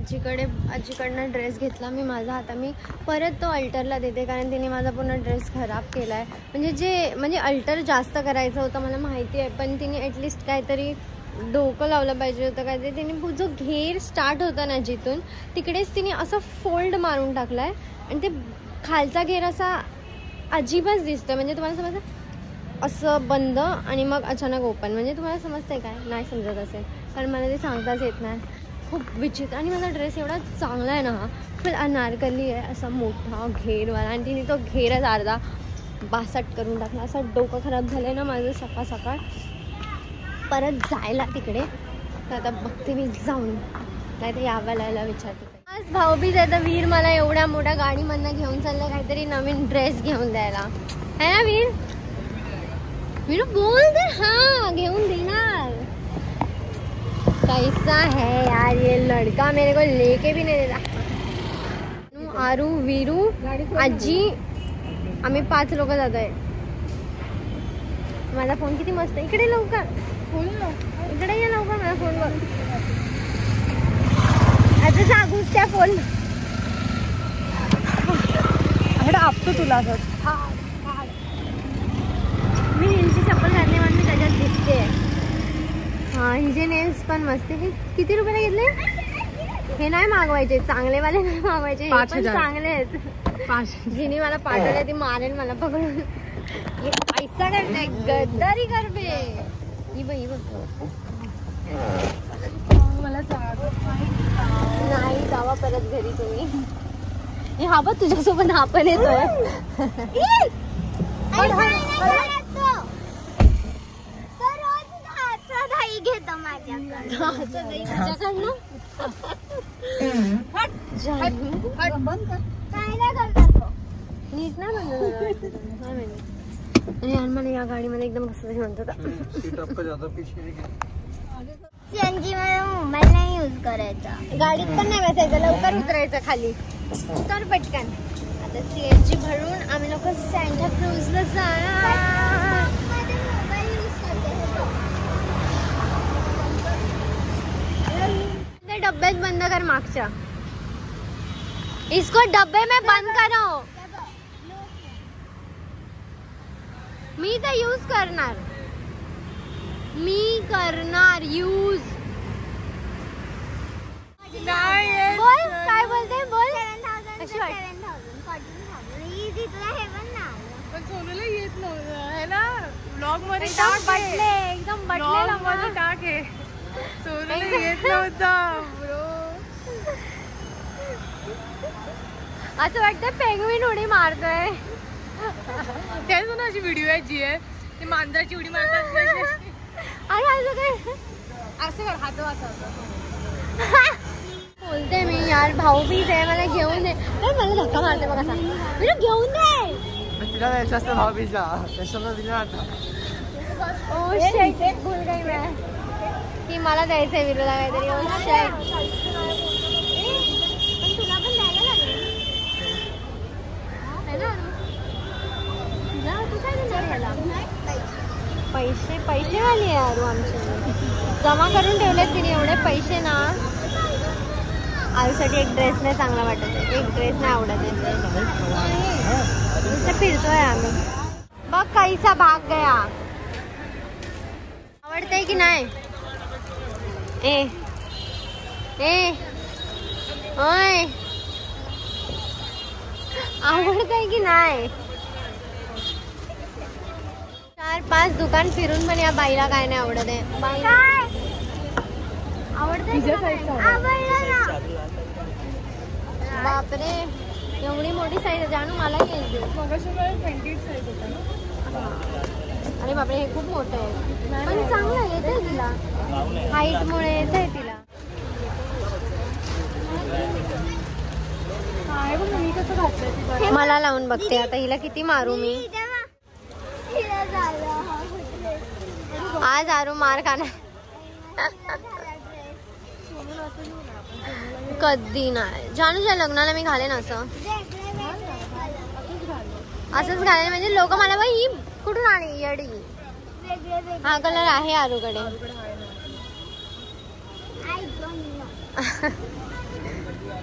आजीकडनं dress घेतला मी माझा. आता मी परत तो अल्टरला देते कारण तिने माझा पूर्ण ड्रेस खराब केला आहे. म्हणजे अल्टर जास्त करायचं होतं मला माहिती आहे, पण तिने ॲटलिस्ट काहीतरी डोकं लावलं पाहिजे होतं. काहीतरी तिने जो घेर स्टार्ट होता ना जिथून, तिकडेच तिने असं फोल्ड मारून टाकला आहे आणि ते खालचा घेर असा अजीबच दिसतोय. म्हणजे तुम्हाला समजतं असं बंद आणि मग अचानक ओपन. म्हणजे तुम्हाला समजतंय काय? नाही समजत असेल कारण मला ते सांगताच येत नाही. खूप विचित्र. आणि माझा ड्रेस एवढा चांगला आहे ना, हा फुल अनारकली आहे, असा मोठा घेरवाला, आणि तिने तो घेरच अर्धा बासट करून टाकला. असं डोकं खराब झालं आहे ना माझं सकाळ सकाळ परत जायला तिकडे. तर आता बघते मी जाऊन, नाही तर यावेळेला विचारते. आज भाऊबीज आहे तर वीर मला एवढ्या मोठ्या गाडीमधनं घेऊन चाललं काहीतरी नवीन ड्रेस घेऊन द्यायला. है ना वीर? वीर बोल दे. हाँ घेऊन देणार. कैसा है यार ये लड़का, मेरे को लेके भी नहीं देता. आरू, वीरू, आजी, आम्ही 5 लोक जातोय. माझा फोन किती मस्त आहे. इकडे लवकर, इकडे ये लवकर माझ्या फोनवर. आता जागूच त्या फोन आपतो तुला. मी हिलची चप्पल घातली म्हणून मी त्याच्यात दिसते. हा हिचे नेल्स पण मस्त. हे किती रुपयाला घेतले? हे नाही मागवायचे, चांगलेवाले नाही मागवायचे, हे पण चांगले आहेत. जिने मला पाठवले ती मारेल मला पकडून. हे पैसा करते, गद्दारी करते. मला नाही जावा परत घरी तुम्ही. हा बघ तुझ्यासोबत हा पण येतोय. घेतो माझ्याकडनं नीट ना बंद. मला या गाडीमध्ये एकदम कसं म्हणत होता. सीएनजी मोबाईल नाही यूज करायचा, गाडीत पण नाही बसायचं, लवकर उतरायचं खाली तर पटकन. आता सीएनजी भरून आम्ही लोक सॅन्टा क्रूजला जाणार. डब्बे बंद कर मागच्या. इसको डब्बे में बंद करो. मी तर यूज करणार, यूज. बोल काय बोलते बोल. पण सोनूला येत नव्हतं है ना ब्लॉग मध्ये. एकदम बटले टाक आहे. सोनूला येत नव्हतं ब्रो. असं वाटतं पेंग्विन उडी मारतोय. त्याच ना अशी व्हिडिओ आहे जी आहे ती मांजराची उडी मारतात. अरे असं काय असं कर हात वाचवतो. बोलते मी यार भाऊबीज आहे मला घेऊन दे. मला धक्का मारते बघा सांग. मला घेऊन दे. तिला जायचं असतं भाऊबीजला, त्याच्यामुळे दिलं आता. ओ शिट भूल गई मैं की मला द्यायचंय वीरूला काहीतरी. Oh shit. पण तुला पण द्यायला लागेल है ना. तुला तू काय देणार मला? पैसे वाली आहे आरू आमची. जमा करून ठेवलेत तिने एवढे पैसे ना. आरूसाठी एक ड्रेस नाही चांगला वाटत आहे, एक ड्रेस नाही आवडत आहे. नुसतं फिरतोय आम्ही. बघ कैसा भाग गया. आवडतंय की नाही? ए ए ओय आवडतंय की नाही? 4-5 दुकान फिरून पण या बाईला काय नाही आवडत आहे. आवडतंय? बापरे एवढी मोठी साईज जानू मला घ्यायची. अरे बापरे हे खूप मोठं आहे पण चांगलं आहे. येतंय तिला हाईट मुळे येतंय तिला. मला लावून बघते आता हिला किती मारू मी. आज आरू मार खाणार कधी नाही. जानूच्या लग्नाला मी घालेन असं असंच घालेन. म्हणजे लोक मला बाई ही कुठून आली येडी. हा कलर आहे आरूकडे.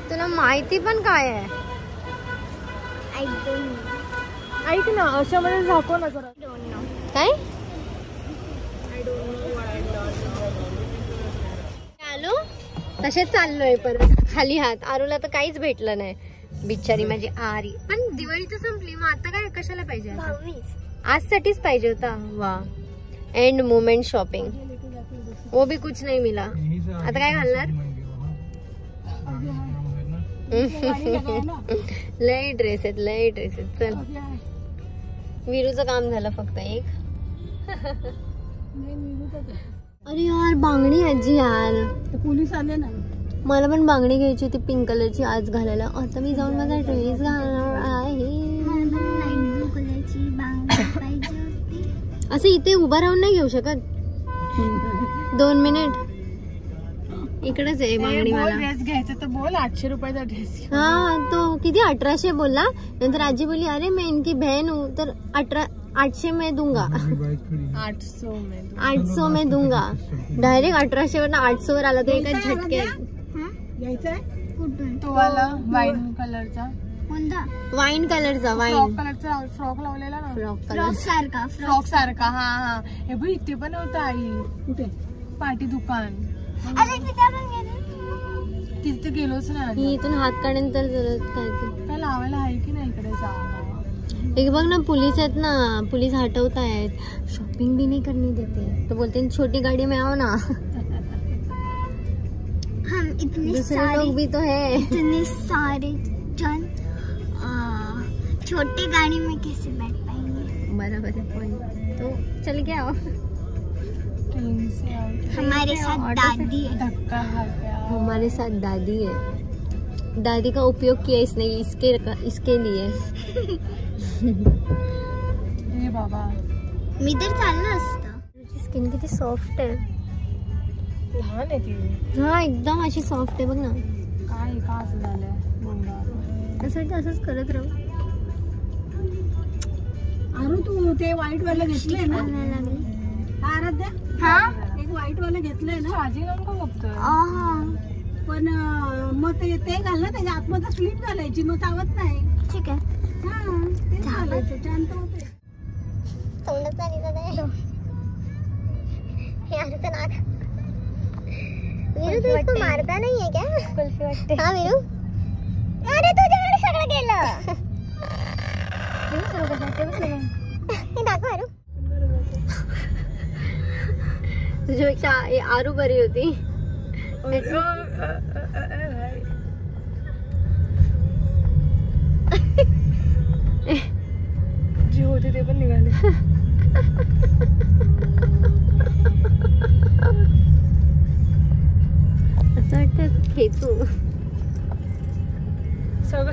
तुला माहिती पण काय आहे? ऐक ना, अशामध्ये झाको ना जरा. काय आलो तसेच चाललोय परत खाली हात. आरूला तर काहीच भेटलं नाही बिचारी माझी आरी. पण दिवाळी तर संपली, मग आता काय कशाला पाहिजे? आजसाठीच पाहिजे होता. वा, एंड मोमेंट शॉपिंग, वो भी कुछ नहीं मिला. आता काय घालणार? लय ड्रेस आहेत, लय ड्रेस आहेत. चल, विरूचं काम झालं फक्त एक. अरे यार बांगडी आजी यार, पोलीस आले ना. मला पण बांगडी घ्यायची होती पिंक कलरची आज घालायला. आता मी जाऊन माझा ड्रेस घालणार आहे. असं इथे उभा राहून नाही घेऊ शकत? 2 मिनिट इकडेच आहे बांगडी. मला ड्रेस घ्यायचा तर बोल. 800 रुपयाचा ड्रेस. हाँ तो किती 1800 बोलला. नंतर आजी बोली अरे मैं इनकी बहन हूँ, तर 800 में दूंगा. 800 में दूंगा. डायरेक्ट 1800 वरना 800 वर आला. तो एका झटक्यात. तो वाला वाईन कलरचा. वाईन कलरचा. वाईन कलरचा फ्रॉक लावलेला ना. फ्रॉक सारखा. हा. हे बघ इथे पण होतं आई. कुठे? पार्टी दुकान. तिथे गेलोच नाही. इथून हात काढेन तर काय लावायला आहे की नाही इकडे जावं. एक बघ ना, पोलीस आहेत ना, पोलीस हटवत आहेत. शॉपिंग भी नहीं करने देते. तो बोलते हैं छोटी गाड़ी में आओ ना. हम इतने दूसरे सारे लोग भी तो है. इतने सारे जन छोटे गाड़ी में कैसे बैठ पाएंगे? बराबर है पॉइंट. तो चल के आओ. ट्रेन से आओ. हमारे साथ दादी है. धक्का खा गया. हमारे साथ दादी है. दादी का उपयोग किया इसने इसके लिए. हे बाबा, मी तर चाललं असतं. स्किन किती सॉफ्ट आहे. लहान आहे ती. हा एकदम अशी सॉफ्ट आहे बघ ना. काय का असं झालंय? असं वाटतं असंच करत राहू. अरे तू ते व्हाईट वाला घेतलंय ना? आराध्या, हा एक व्हाईट वाला घेतलंय ना? आजी लावून का बघतोय? पण मग ते घाल ना, त्याच्या आतमध्ये स्लीप घालायची, मग चावत नाही. ठीक आहे. हा, ते घालायचं, शांत होते. तोंडात पाणी जात आहे. हे आरचं नाक. वीरू तू इसको मारता नहीं है क्या? कुल्फी वाटते. हाँ वीरू. अरे तुझ्याकडे सगळं गेलं. हे दाखव आरू. तुझ्यापेक्षा आरू बरी होती. जे होते ते पण निघाले. असं वाटतं खेचू. सगळं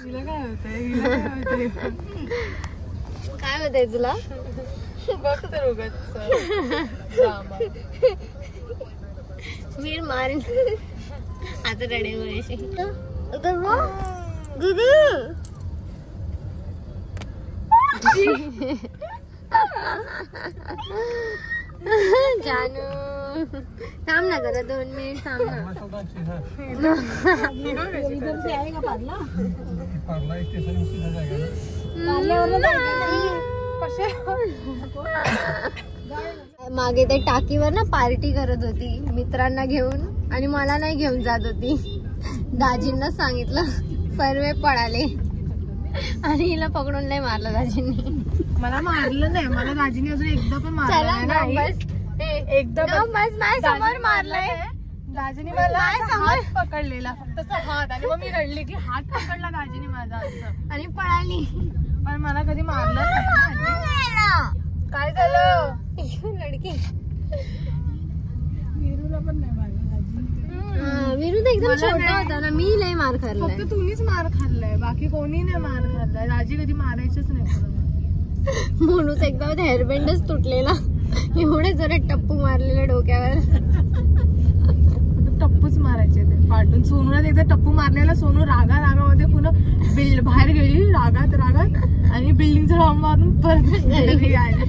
हिला काय होतंय? काय होतंय तुला? बघ तर उगाच ड्रामा. वीर मारेन. आता रडे वयशी. दीदी जानू थांब ना जरा 2 मिनिट थांब ना. इधर से आएगा पार्ला. मागे ते टाकीवर ना पार्टी करत होती मित्रांना घेऊन आणि मला नाही घेऊन जात होती. दाजींना सांगितलं सर्वे पळाले आणि हिला पकडून नाही मारलं दाजींनी. मला मारलं नाही. मला दाजीने अजून एकदा पण मारलं नाही. एकदा बस माझ्या समोर मारलंय. दाजीने मला हात पकडलेला, फक्त हात. आणि मग मी रडले की हात पकडला दाजीने माझा असं, आणि पळाली. पण मला कधी मारलं नाही. काय झालं? लडकी वीरूला पण नाही मारलं. वीरू तर एकदम छोटा होता ना. मी लय मार खाल्लाय. फक्त तुम्हीच मार खाल्लाय, बाकी कोणी नाही मार खाल्लाय. दाजी कधी मारायचंच नाही. म्हणूनच एकदा हेअरबँडच तुटलेला. एवढे जरा टप्पू मारलेला डोक्यावर. टप्पूच मारायचे ते पाठून. सोनूला एकदा टप्पू मारलेला. सोनू रागामध्ये पुन्हा बाहेर गेली रागात आणि बिल्डिंगचा राऊंड मारून परत घरी आली.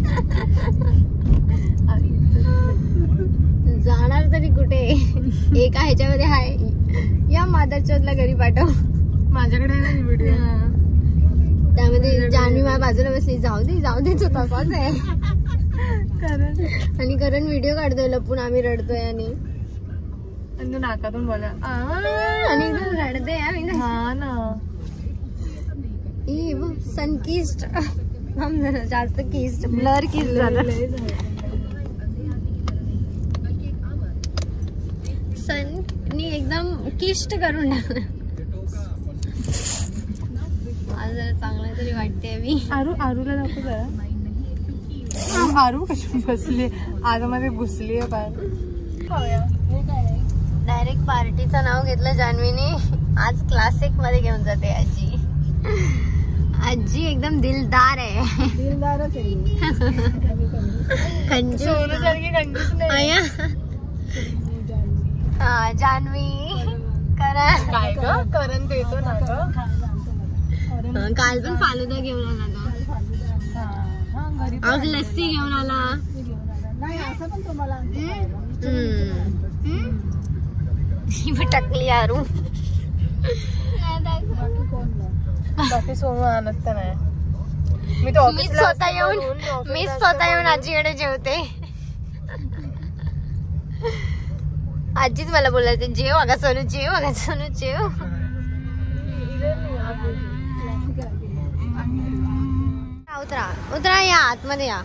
जाणार तरी कुठे? एका ह्याच्यामध्ये हाय या मादरचोदला घरी पाठव. माझ्याकडे आहे ना व्हिडिओ. त्यामध्ये जान्हवी माझ्या बाजूला बसली. जाऊ दे तू तसाच आहे. आणि करण व्हिडिओ काढतोय लपून. आम्ही रडतोय आणि तू नाकातून बोला आणि एकदम रडते. हा ना. सनकिस्ट जरा जास्त किस्ट ब्लर किस्ट झालं. सननी एकदम किस्ट करून टाकलं. आज जरा चांगलं तरी वाटते. मी आरूला दाखव जरा. आरू कशी बसली आतमध्ये घुसली आहे बाहेर. डायरेक्ट पार्टीचं नाव घेतलं जान्हवीने. आज क्लासिक मध्ये घेऊन जाते आजी. आजी एकदम दिलदार आहे. दिलदारच आहे. सोनूसारखी कंजूस नाही. हा जान्हवी करण. काय ग करण देतो ना ग. काल पण फालुदा घेऊन आला तो. आज लस्सी घेऊन आला. नाही असं पण तुम्हाला टकली आरू. बाकी सोनू आणत तर नाही. मीच स्वतः येऊन आजीकडे जेवते. आजीच मला बोलायचे जेव अगा सोनू जेव. उतरा या आतमध्ये या.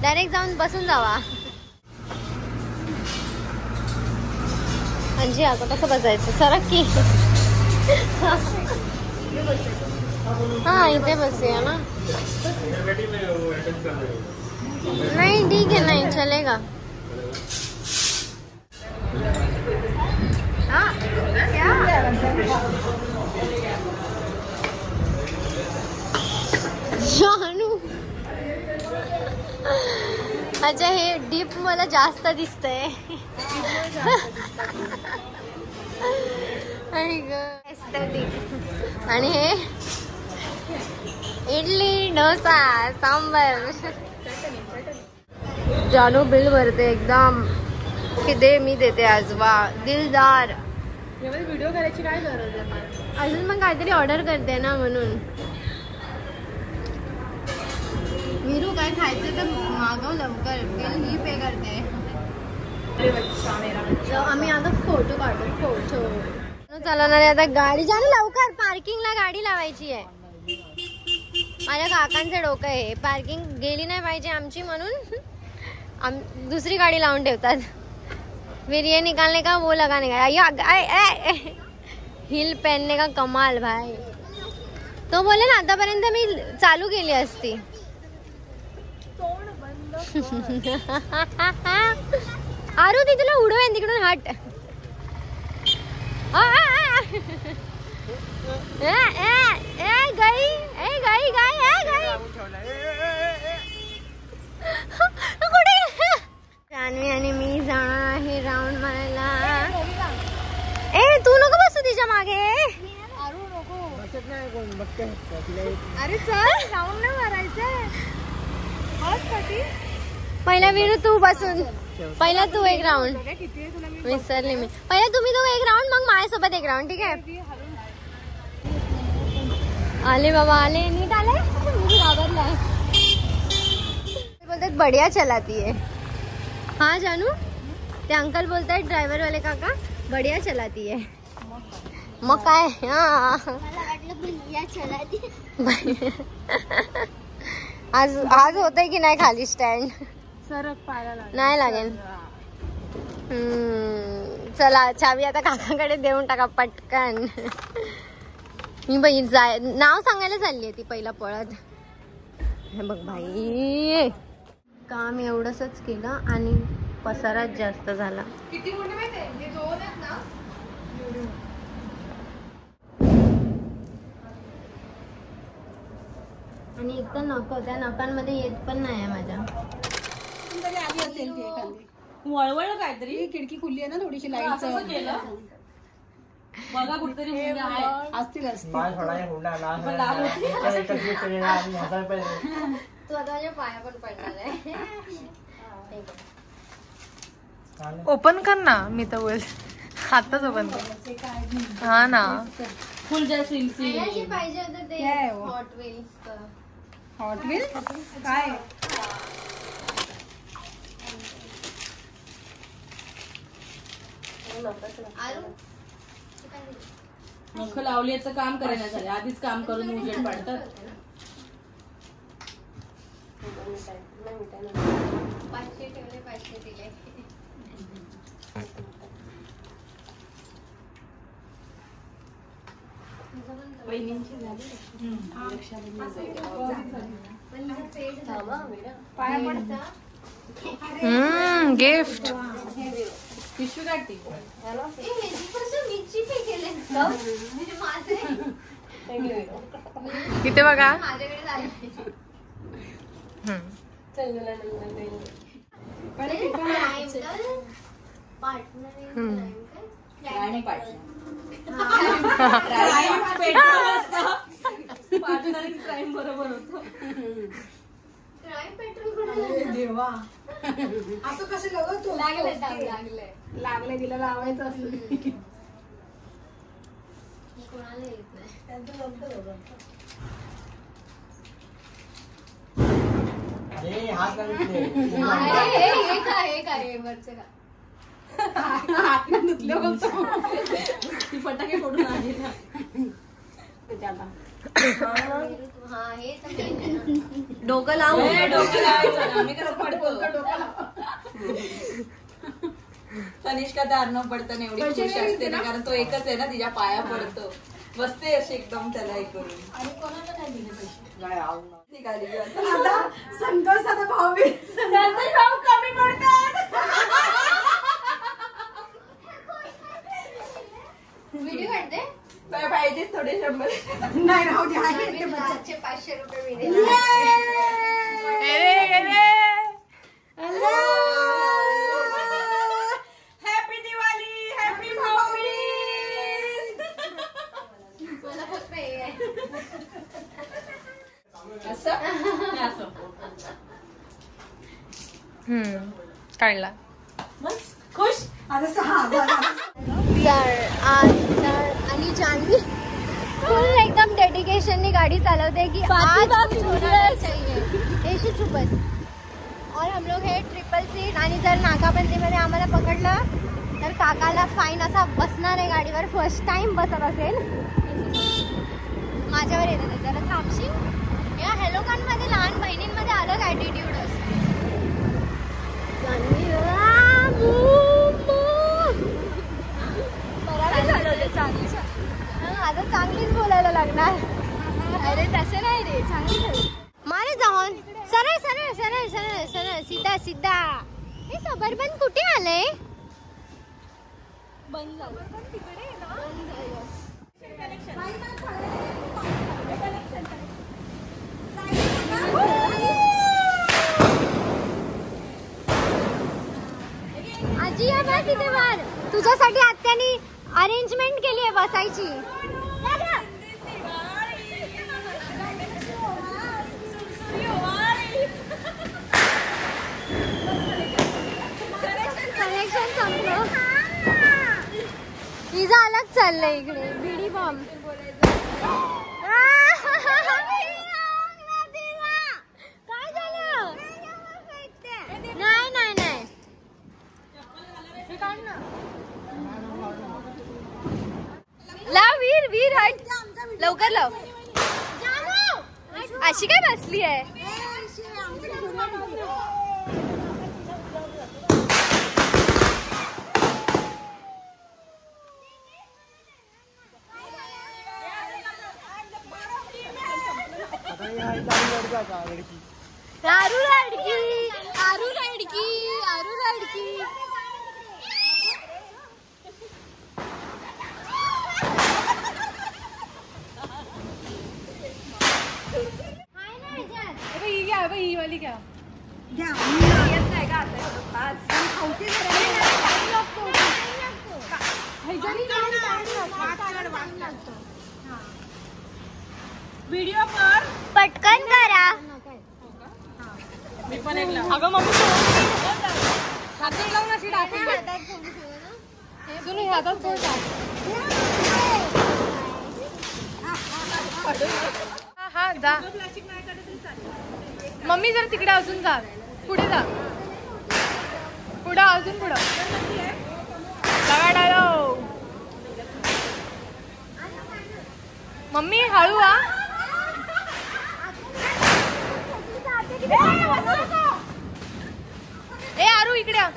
डायरेक्ट जाऊन बसून जावा. आजी आता कसं बसायचं सरक की. हाँ इथे बसूया ना. नहीं ठीक है नहीं चलेगा. हाँ क्या जानू. अच्छा हे डीप मला जास्त दिसतंय. आणि हे इडली डोसा सांबर. जानू बिल भरते एकदम की दे मी देते आज. वा दिलदार. व्हिडिओ करायची काय गरज आहे. अजून मग काहीतरी ऑर्डर करते ना म्हणून. वीरू काय खायचं तर मागव लवकर. बिल ही पे करते. आम्ही आता फोटो काढू. फोटो चालवणार आहे आता गाडी. जाणं लवकर पार्किंगला गाडी लावायची आहे. माझ्या काकांचं डोकं आहे. पार्किंग गेली नाही पाहिजे आमची म्हणून दुसरी गाडी लावून ठेवतात. फिर ये निकालने का वो लगाने का. हिल पहनने का कमाल भाई. तो बोले ना आतापर्यंत मी चालू केली असती. आरू ती तुला उडवेन तिकडून. हट. जान्हवी आणि मी जाणार आहे राऊंड मारायला. तू नको बसू तिच्या मागे. अरे चल राऊंड नाही मारायचंय. पहिला वीरू तू बसून. पहिला तू एक राऊंड. विसरले मी. पहिला तुम्ही तो एक राऊंड मग माझ्यासोबत एक राऊंड. ठीक आहे. आले बाबा आले. नीट आले. घाबरलाय. बोलतात बढिया चलाती है. हाँ जानू ते अंकल बोलतायत ड्रायव्हर वाले काका बढिया चलाती है. मग काय. आज होतंय की नाही खाली स्टँड. सरक पाहायला नाही लागेल. चला चावी आता काकाकडे देऊन टाका पटकन. मी बाई नाव सांगायला चालली आहे ती पहिला पळत. हे बघ भाई काम एवढंच केलं आणि पसाराच जास्त झाला. किती मोठे माहिती आहे. हे दोन आहेत ना. आणि एक तर नख त्या नखांमध्ये येत पण नाही आहे माझ्या. आली असेल ती एखादी वळवळ काहीतरी. खिडकी खुली आहे ना थोडीशी लाईट. बघा कुठतरी असतील तू आता माझ्या पाया पण पडणार आहे. ओपन कर ना. मी तर बोल आताच ओपन हा ना. फुल जैसिंग पाहिजे होतं ते हॉट व्हील्स. हॉट व्हील काय नख लावल्याचं काम करायला झाले. आधीच काम करून उजेड पाडतात. 500 ठेवले 500 दिले. गिफ्ट पिशवी काढते. इथे बघा. क्राईम बरोबर होतो. देवा असं कसं लागले तिला लावायचं असं. कोणाला येत नाही. अरे हात लागले. हे काय वरचं का ती फटाके फोडून आली ना. हा हे तर डोकं लावायचं. आम्ही कसं पडतो. तनिष्का तर अर्णव पडताना एवढी खुश असते ना, कारण तो एकच आहे ना तिच्या पाया पडतो. बसते अशी एकदम त्याला हे करून. आणि कोणाला नाही दिले पैसे. संतोष आता भाऊ कमी पडतात. व्हिडिओ काढते. पाहिजे थोडे 100. नाही राहू दे. 500 रुपये video. Happy Diwali. Happy Bhaubeej. मला फक्त हे आहे. काढला बस खुश. आता 6 आणि जानवी फुल एकदम डेडिकेशननी गाड़ी चालवते कि आज कुछ होना चाहिए. ऐशी चुपच. और हम लोग हे ट्रिपल सीट आणि जर नाकाबंदीमध्ये आम्हाला पकडलं तर काकाला फाईन असा बसणार आहे गाडीवर. फर्स्ट टाइम बसत असेल. माझ्यावर येतं जरा थांबशील. या हेलोकांमध्ये लहान बहिणींमध्ये अलग ॲटिट्यूड असतो. आता चांगलीच बोलायला लागणार. अरे तसं नाही रे, चांगली मारे जाऊन सरळ सरळ सरळ सरळ सरळ सीधा सीधा. हे सबर्बन कुठे आलंय? बंद झालं. आजी या बस इथे वर. तुझ्यासाठी आत्यानी अरेंजमेंट केली आहे बसायची. कनेक्शन संपलं. पिझ्झा अलग चाललंय इकडे. बिडी बॉम्ब. काय झालं? नाही नाही नाही. लाव वीर वीर हट लवकर लाव. अशी काय बसली आहे? आरू लडकी आरू लडकी आरू लडकी. ही वाली क्या व्हिडिओ कर पटकन करा. मी पण एक अगं मम्मी सोनू हे हातात फोड टाक. हा जा. मम्मी जर तिकडे अजून जा, पुढे जा, पुढं अजून पुढं डालो. मम्मी हळू आ. ए आरू इकडे आ.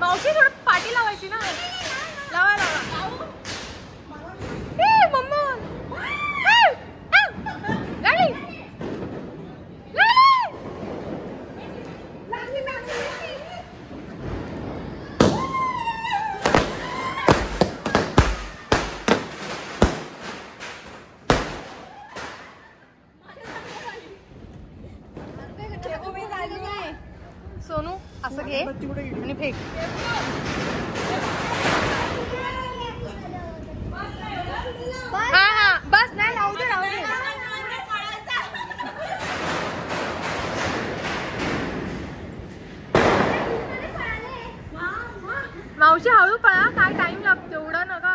मावशी थोडं पाठी लावायची ना. लावा लावा. मम्मा गाडी सोनू असं घे आणि फेक. हा हा बस नाही लावू दे लावू दे. मावशी हळू पळा, काय टाइम लागतो एवढा नका.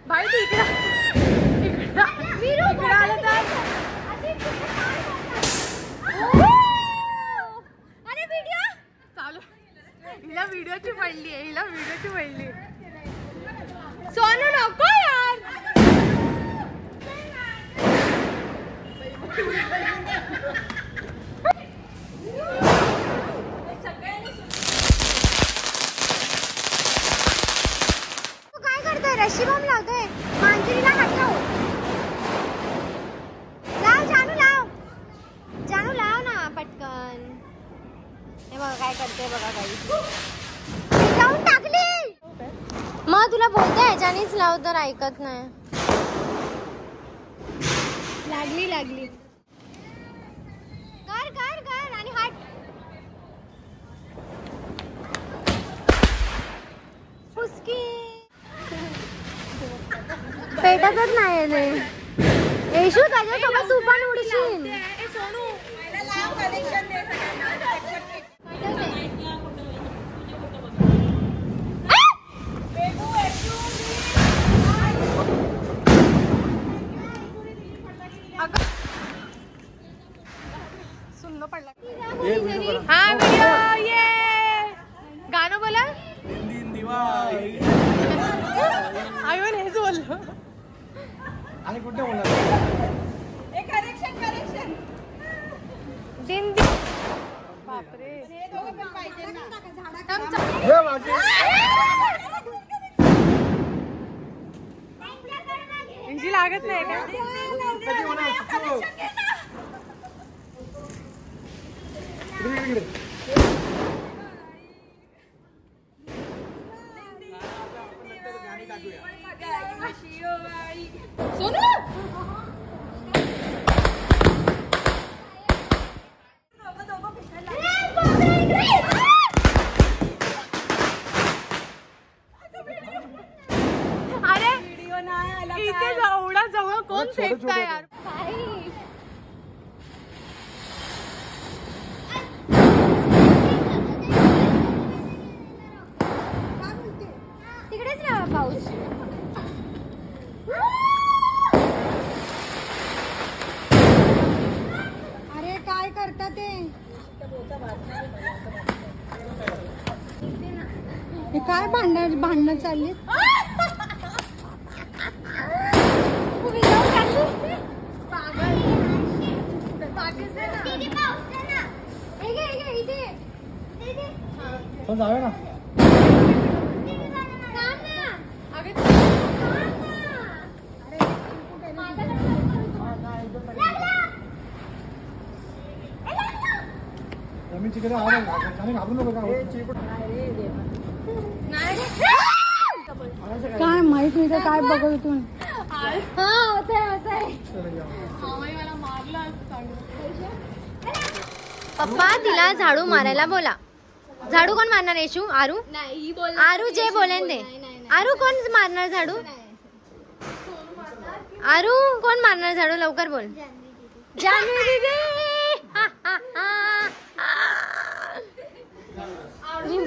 भाई तू इकडे आलं तर चालू. हिला व्हिडिओची पडली आहे, हिला व्हिडिओची पडली. सोनू नको यार. रशी बॉम्ब लावतोय. मांजरीला हटव. लाव जानू लाव. जानू लाव ना पटकन. हे बघा काय करते बघा काही. जाऊन टाकली. मग तुला बोलते ह्याच्यानेच लाव तर ऐकत नाही. लागली लागली. कर कर कर आणि हट. फुसकी पेटतच नाही रे. येशू त्याच्यासोबत तू पण उडशील. सुन्न पडला. हा व्हिडिओ ये. गाणं बोला. आयवन हेच बोललो. आणि कुठे बोलणार. दिन दिन. बापरे. इंजी लागत नाही का. अरे इथे एवढा जवळ कोण फेकता यार. तिकडेच राहा पाऊस. अरे काय करता ते. काय भांडणं चालली. जाऊया ना. आम्ही तिकडे घाबरू नको का काय माहित नाही तर काय बघत तू. पप्पा तिला झाडू मारायला बोला. झाडू कोण मारणार? येशू? आरू? आरू जे बोलेन ते. आरू कोण मारणार झाडू? आरू कोण मारणार झाडू? लवकर बोल. जान्हवी दीदी. मी